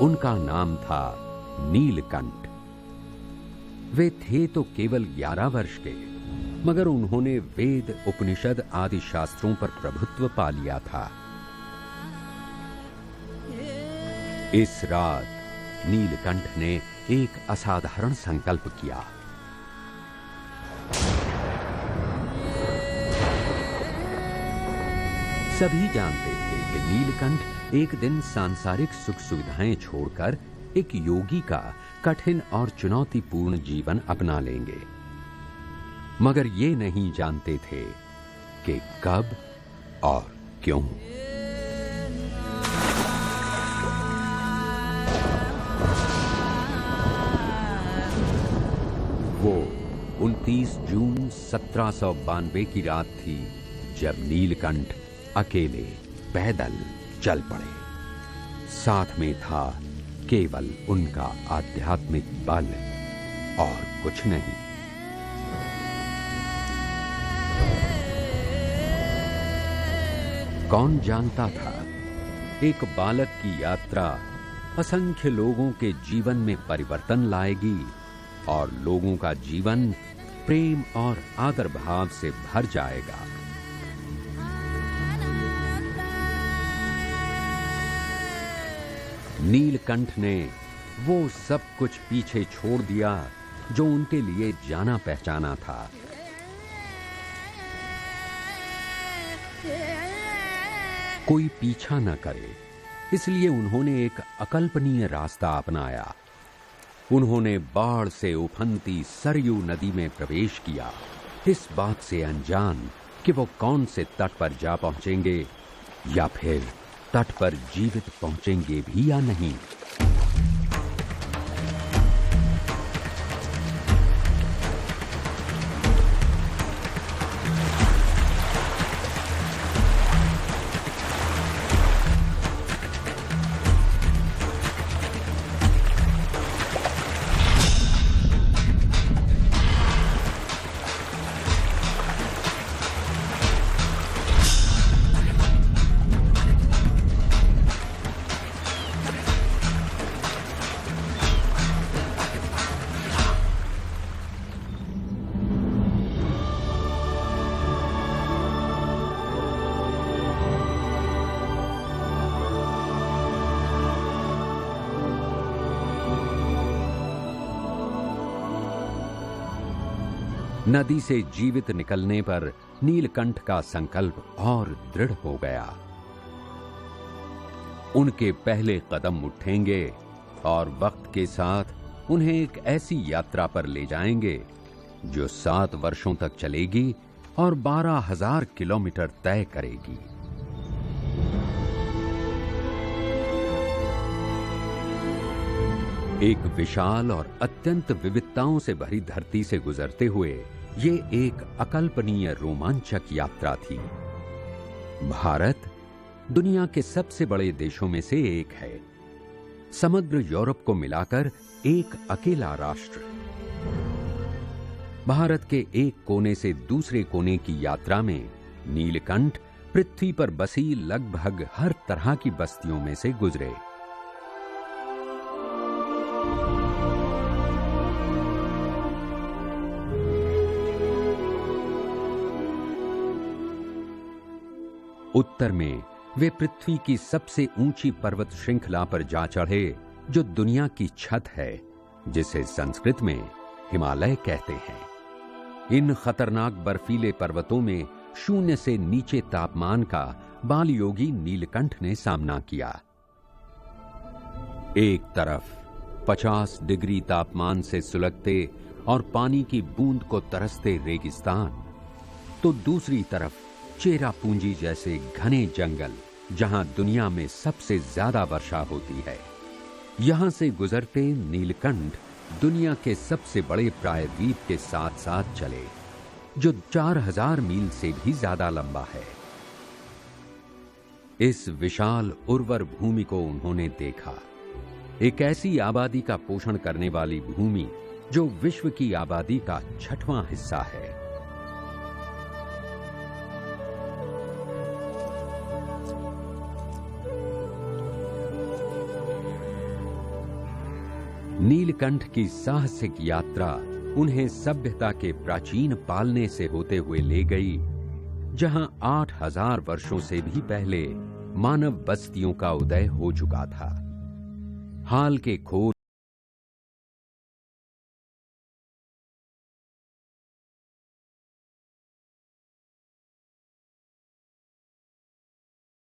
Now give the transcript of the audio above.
उनका नाम था नीलकंठ। वे थे तो केवल 11 वर्ष के, मगर उन्होंने वेद, उपनिषद आदि शास्त्रों पर प्रभुत्व पा लिया था। इस रात नीलकंठ ने एक असाधारण संकल्प किया। सभी जानते थे कि नीलकंठ एक दिन सांसारिक सुख सुविधाएं छोड़कर एक योगी का कठिन और चुनौतीपूर्ण जीवन अपना लेंगे, मगर ये नहीं जानते थे कि कब और क्यों। वो 29 जून 1792 की रात थी जब नीलकंठ अकेले पैदल चल पड़े। साथ में था केवल उनका आध्यात्मिक बल और कुछ नहीं। कौन जानता था, एक बालक की यात्रा असंख्य लोगों के जीवन में परिवर्तन लाएगी और लोगों का जीवन प्रेम और आदर भाव से भर जाएगा। नीलकंठ ने वो सब कुछ पीछे छोड़ दिया जो उनके लिए जाना पहचाना था। कोई पीछा न करे, इसलिए उन्होंने एक अकल्पनीय रास्ता अपनाया। उन्होंने बाढ़ से उफनती सरयू नदी में प्रवेश किया, इस बात से अनजान कि वो कौन से तट पर जा पहुंचेंगे या फिर तट पर जीवित पहुंचेंगे भी या नहीं। नदी से जीवित निकलने पर नीलकंठ का संकल्प और दृढ़ हो गया। उनके पहले कदम उठेंगे और वक्त के साथ उन्हें एक ऐसी यात्रा पर ले जाएंगे जो 7 वर्षों तक चलेगी और 12,000 किलोमीटर तय करेगी। एक विशाल और अत्यंत विविधताओं से भरी धरती से गुजरते हुए ये एक अकल्पनीय रोमांचक यात्रा थी। भारत दुनिया के सबसे बड़े देशों में से एक है, समग्र यूरोप को मिलाकर एक अकेला राष्ट्र। भारत के एक कोने से दूसरे कोने की यात्रा में नीलकंठ पृथ्वी पर बसी लगभग हर तरह की बस्तियों में से गुजरे। उत्तर में वे पृथ्वी की सबसे ऊंची पर्वत श्रृंखला पर जा चढ़े जो दुनिया की छत है, जिसे संस्कृत में हिमालय कहते हैं। इन खतरनाक बर्फीले पर्वतों में 0 से नीचे तापमान का बाल योगी नीलकंठ ने सामना किया। एक तरफ 50 डिग्री तापमान से सुलगते और पानी की बूंद को तरसते रेगिस्तान, तो दूसरी तरफ चेरापूंजी जैसे घने जंगल, जहां दुनिया में सबसे ज्यादा वर्षा होती है। यहां से गुजरते नीलकंठ दुनिया के सबसे बड़े प्रायद्वीप के साथ साथ चले, जो 4000 मील से भी ज्यादा लंबा है। इस विशाल उर्वर भूमि को उन्होंने देखा, एक ऐसी आबादी का पोषण करने वाली भूमि जो विश्व की आबादी का 6वां हिस्सा है। नीलकंठ की साहसिक यात्रा उन्हें सभ्यता के प्राचीन पालने से होते हुए ले गई, जहां 8000 वर्षों से भी पहले मानव बस्तियों का उदय हो चुका था। हाल के खोज